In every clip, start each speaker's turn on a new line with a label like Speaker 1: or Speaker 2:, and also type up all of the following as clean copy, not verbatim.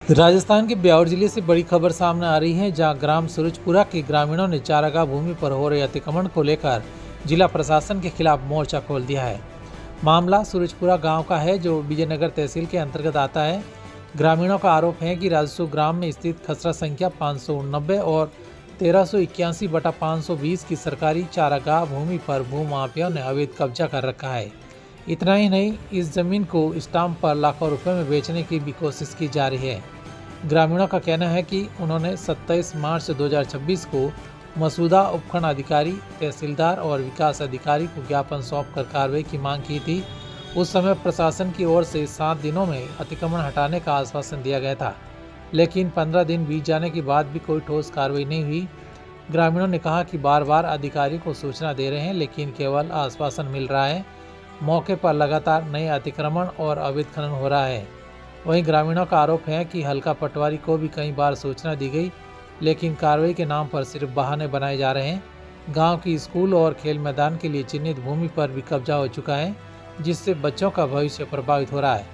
Speaker 1: राजस्थान के ब्यावर जिले से बड़ी खबर सामने आ रही है, जहां ग्राम सूरजपुरा के ग्रामीणों ने चारागाह भूमि पर हो रहे अतिक्रमण को लेकर जिला प्रशासन के खिलाफ मोर्चा खोल दिया है। मामला सूरजपुरा गांव का है, जो विजयनगर तहसील के अंतर्गत आता है। ग्रामीणों का आरोप है कि राजस्व ग्राम में स्थित खसरा संख्या 589 और 1381/520 की सरकारी चारागाह भूमि पर भूमाफियाओं ने अवैध कब्जा कर रखा है। इतना ही नहीं, इस जमीन को स्टाम्प पर लाखों रुपए में बेचने की भी कोशिश की जा रही है। ग्रामीणों का कहना है कि उन्होंने 27 मार्च 2026 को मसूदा उपखंड अधिकारी, तहसीलदार और विकास अधिकारी को ज्ञापन सौंपकर कार्रवाई की मांग की थी। उस समय प्रशासन की ओर से 7 दिनों में अतिक्रमण हटाने का आश्वासन दिया गया था, लेकिन 15 दिन बीत जाने के बाद भी कोई ठोस कार्रवाई नहीं हुई। ग्रामीणों ने कहा कि बार बार अधिकारी को सूचना दे रहे हैं, लेकिन केवल आश्वासन मिल रहा है। मौके पर लगातार नए अतिक्रमण और अवैध खनन हो रहा है। वहीं ग्रामीणों का आरोप है कि हल्का पटवारी को भी कई बार सूचना दी गई, लेकिन कार्रवाई के नाम पर सिर्फ बहाने बनाए जा रहे हैं। गांव की स्कूल और खेल मैदान के लिए चिन्हित भूमि पर भी कब्जा हो चुका है, जिससे बच्चों का भविष्य प्रभावित हो रहा है।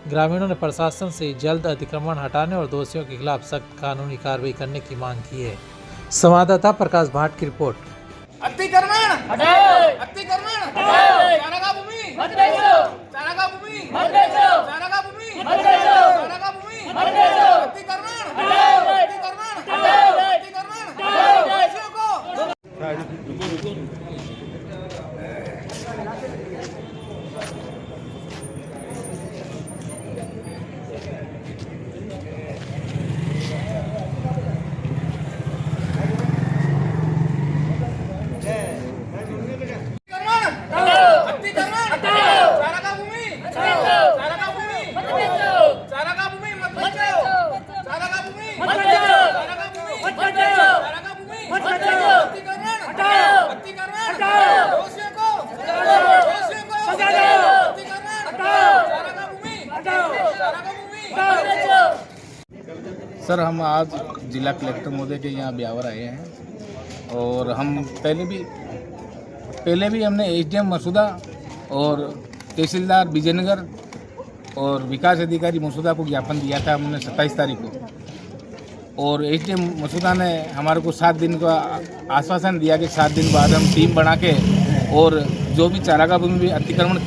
Speaker 1: ग्रामीणों ने प्रशासन से जल्द अतिक्रमण हटाने और दोषियों के खिलाफ सख्त कानूनी कार्रवाई करने की मांग की है। संवाददाता प्रकाश भाट की रिपोर्ट।
Speaker 2: अतिक्रमण हटाओ, अतिक्रमण हटाओ, चारागाह भूमि मत बेचो, चारागाह भूमि मत बेचो, चारागाह भूमि मत बेचो, चारागाह भूमि मत बेचो, अतिक्रमण हटाओ, अतिक्रमण हटाओ, अतिक्रमण हटाओ, दोषियों को
Speaker 3: सर, हम आज जिला कलेक्टर महोदय के यहाँ ब्यावर आए हैं और हम पहले भी हमने एसडीएम मसूदा और तहसीलदार विजयनगर और विकास अधिकारी मसूदा को ज्ञापन दिया था हमने 27 तारीख को। और एसडीएम मसूदा ने हमारे को 7 दिन का आश्वासन दिया कि 7 दिन बाद हम टीम बना के और जो भी चारागाह भूमि भी अतिक्रमण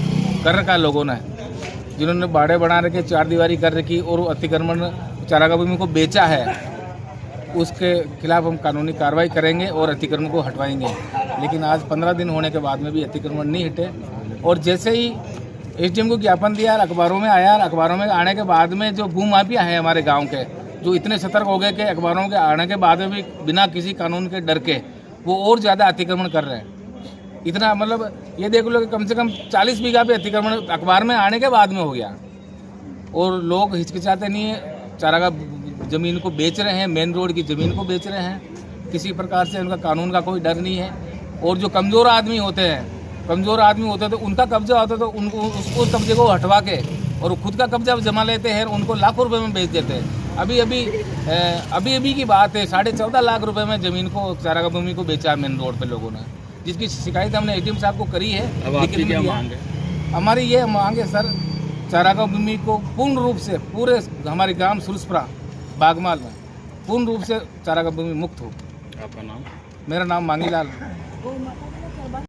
Speaker 3: कर रखा है लोगों ने, जिन्होंने बाड़े बना रखे, 4 दीवारी कर रखी और अतिक्रमण चारागाह भूमि को बेचा है, उसके खिलाफ हम कानूनी कार्रवाई करेंगे और अतिक्रमण को हटवाएंगे। लेकिन आज 15 दिन होने के बाद में भी अतिक्रमण नहीं हटे। और जैसे ही एसडीएम को ज्ञापन दिया, अखबारों में आया, अखबारों में आने के बाद में जो भूमाफिया हैं हमारे गांव के, जो इतने सतर्क हो गए कि अखबारों के आने के बाद में भी बिना किसी कानून के डर के वो और ज़्यादा अतिक्रमण कर रहे हैं। इतना मतलब ये देख लो कि कम से कम 40 बीघा पे अतिक्रमण अखबार में आने के बाद में हो गया। और लोग हिचकिचाते नहीं है, चारागाह ज़मीन को बेच रहे हैं, मेन रोड की ज़मीन को बेच रहे हैं, किसी प्रकार से उनका कानून का कोई डर नहीं है। और जो कमज़ोर आदमी होते हैं तो उनका कब्जा होता है, तो उनको उस कब्जे को हटवा के और खुद का कब्जा जमा लेते हैं, उनको लाखों रुपए में बेच देते हैं। अभी की बात है, 14.5 लाख रुपए में ज़मीन को, चारागाह भूमि को बेचा मेन रोड पर लोगों ने, जिसकी शिकायत हमने एसडीएम साहब को करी है।
Speaker 4: अब आपकी क्या मांग है?
Speaker 3: हमारी ये मांग है सर, चारागाह भूमि को पूर्ण रूप से पूरे हमारे ग्राम सूरजपुरा बागमाल में पूर्ण रूप से चारागाह भूमि मुक्त हो।
Speaker 4: आपका नाम?
Speaker 3: मेरा नाम मांगीलाल।